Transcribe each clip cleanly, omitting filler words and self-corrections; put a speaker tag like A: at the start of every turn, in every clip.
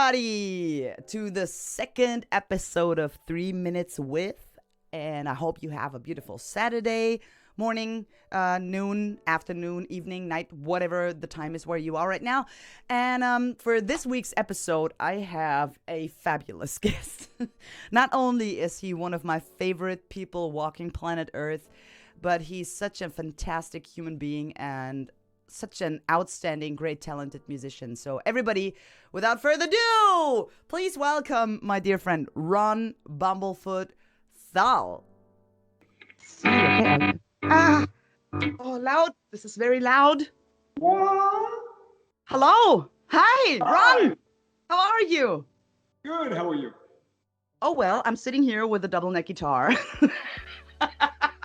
A: everybody, to the second episode of 3 Minutes With. And I hope you have a beautiful Saturday morning, noon, afternoon, evening, night, whatever the time is where you are right now. And for this week's episode, I have a fabulous guest. Not only is he one of my favorite people walking planet Earth, but he's such a fantastic human being and such an outstanding, great, talented musician. So everybody, without further ado, please welcome my dear friend, Ron Bumblefoot Thal. Okay. Oh, loud. This is very loud.
B: What?
A: Hello. Hi,
B: Hi.
A: Ron. How are you?
B: Good, how are you?
A: Oh, well, I'm sitting here with a double neck guitar.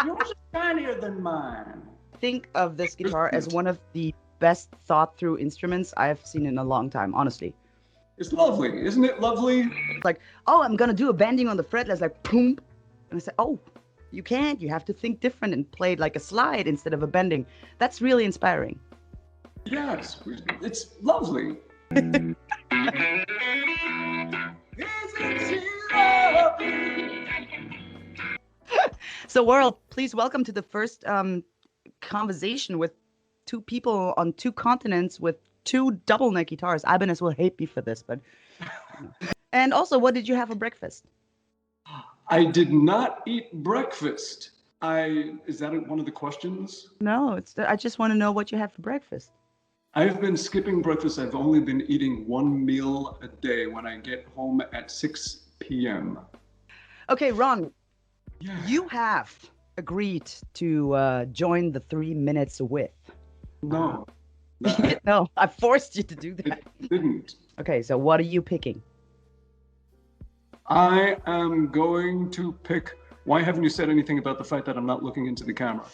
B: Yours is tinier than mine.
A: Think of this guitar as one of the best thought through instruments I've seen in a long time, honestly.
B: It's lovely, isn't it lovely?
A: Like, oh, I'm gonna do a bending on the fretless, like, boom. And I said, oh, you can't. You have to think different and play it like a slide instead of a bending. That's really inspiring.
B: Yes, it's lovely. Isn't she lovely?
A: So, world, please welcome to the first conversation with two people on two continents with two double neck guitars. Ibanez will hate me for this, but. And also, what did you have for breakfast?
B: I did not eat breakfast. Is that one of the questions?
A: No, I just want to know what you had for breakfast.
B: I've been skipping breakfast. I've only been eating one meal a day when I get home at 6 p.m.
A: Okay, Ron,
B: Yeah.
A: you have agreed to join the 3 Minutes With.
B: No, I
A: No, I forced you to do that.
B: didn't.
A: Okay, so what are you picking?
B: I am going to pick. Why haven't you said anything about the fact that I'm not looking into the camera?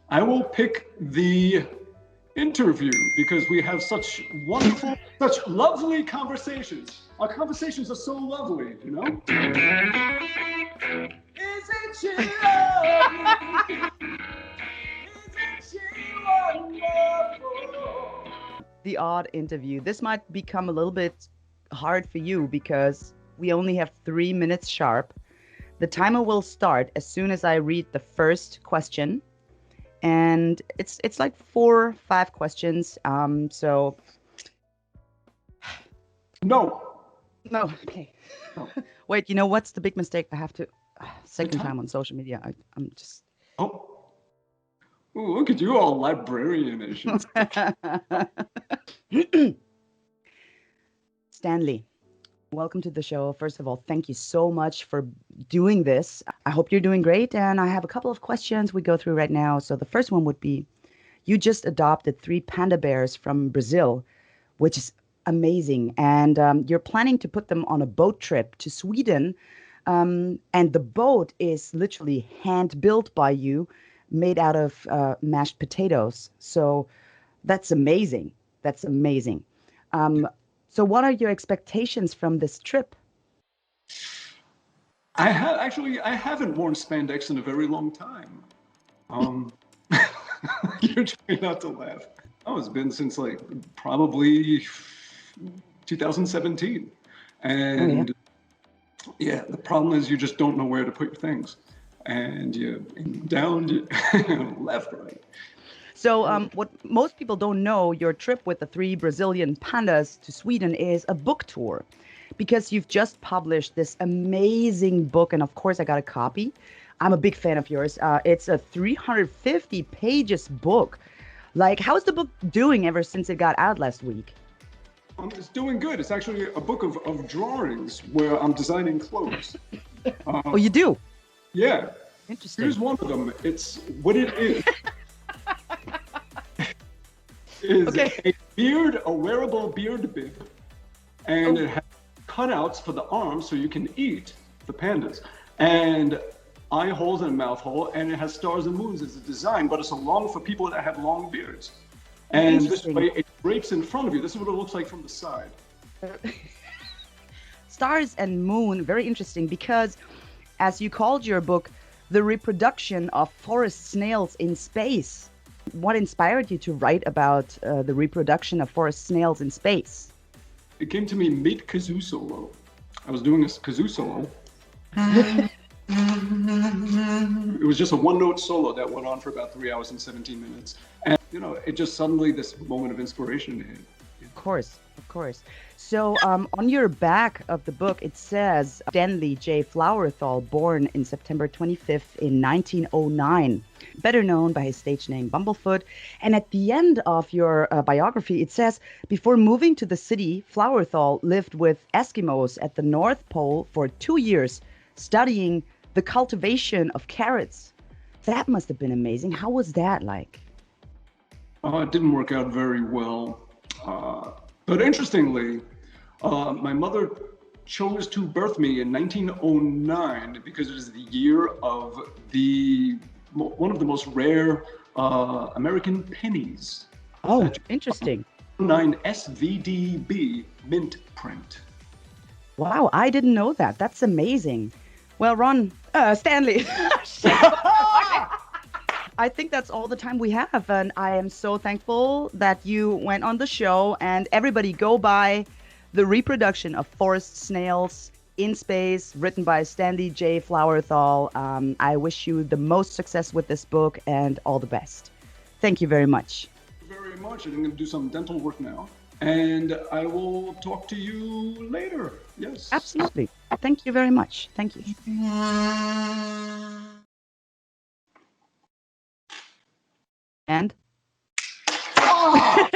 B: I will pick the interview because we have such wonderful, such lovely conversations. Our conversations are so lovely, you know? Isn't she lovely? Isn't she wonderful?
A: The odd interview. This might become a little bit hard for you because we only have 3 minutes sharp. The timer will start as soon as I read the first question. And it's like 4 or 5 questions. So
B: No.
A: no, okay.
B: No.
A: Wait, you know what's the big mistake? I have to second time on social media. I'm just
B: Oh. Ooh, look at you all librarianish.
A: Stanley, welcome to the show. First of all, thank you so much for doing this. I hope you're doing great. And I have a couple of questions we go through right now. So the first one would be, you just adopted 3 panda bears from Brazil, which is amazing. And you're planning to put them on a boat trip to Sweden. And the boat is literally hand built by you, made out of mashed potatoes. So that's amazing. That's amazing. So what are your expectations from this trip?
B: I haven't worn spandex in a very long time. You're trying not to laugh. Oh, it's been since like probably 2017. And yeah, the problem is you just don't know where to put your things. And you down, left, right.
A: So what most people don't know, your trip with the 3 Brazilian pandas to Sweden is a book tour, because you've just published this amazing book. And of course, I got a copy. I'm a big fan of yours. It's a 350 pages book. Like, how's the book doing ever since it got out last week?
B: It's doing good. It's actually a book of drawings where I'm designing clothes.
A: Oh, you do?
B: Yeah.
A: Interesting.
B: Here's one of them. It's what it is. Is
A: Okay.
B: a wearable beard bib, and it has cutouts for the arms so you can eat the pandas, and eye holes and mouth hole, and it has stars and moons as a design, but it's along for people that have long beards. And this way it drapes in front of you. This is what it looks like from the side.
A: Stars and Moon, very interesting, because as you called your book, the reproduction of forest snails in space. What inspired you to write about the reproduction of forest snails in space?
B: It came to me mid kazoo solo. I was doing a kazoo solo. It was just a one-note solo that went on for about 3 hours and 17 minutes. And, it just suddenly, this moment of inspiration hit.
A: Of course, of course. So on your back of the book, it says Stanley J. Flowerthal, born in September 25th in 1909, better known by his stage name Bumblefoot. And at the end of your biography, it says, before moving to the city, Flowerthal lived with Eskimos at the North Pole for 2 years, studying the cultivation of carrots. That must have been amazing. How was that like?
B: It didn't work out very well. But interestingly, my mother chose to birth me in 1909 because it was the year of one of the most rare American pennies.
A: Oh, interesting.
B: 9 SVDB mint print.
A: Wow, I didn't know that. That's amazing. Well, Stanley. I think that's all the time we have. And I am so thankful that you went on the show. And everybody go buy The Reproduction of Forest Snails in Space, written by Stanley J. Flowerthal. I wish you the most success with this book and all the best. Thank you very much.
B: Very much. I'm going to do some dental work now. And I will talk to you later. Yes.
A: Absolutely. Thank you very much. Thank you. And? Oh!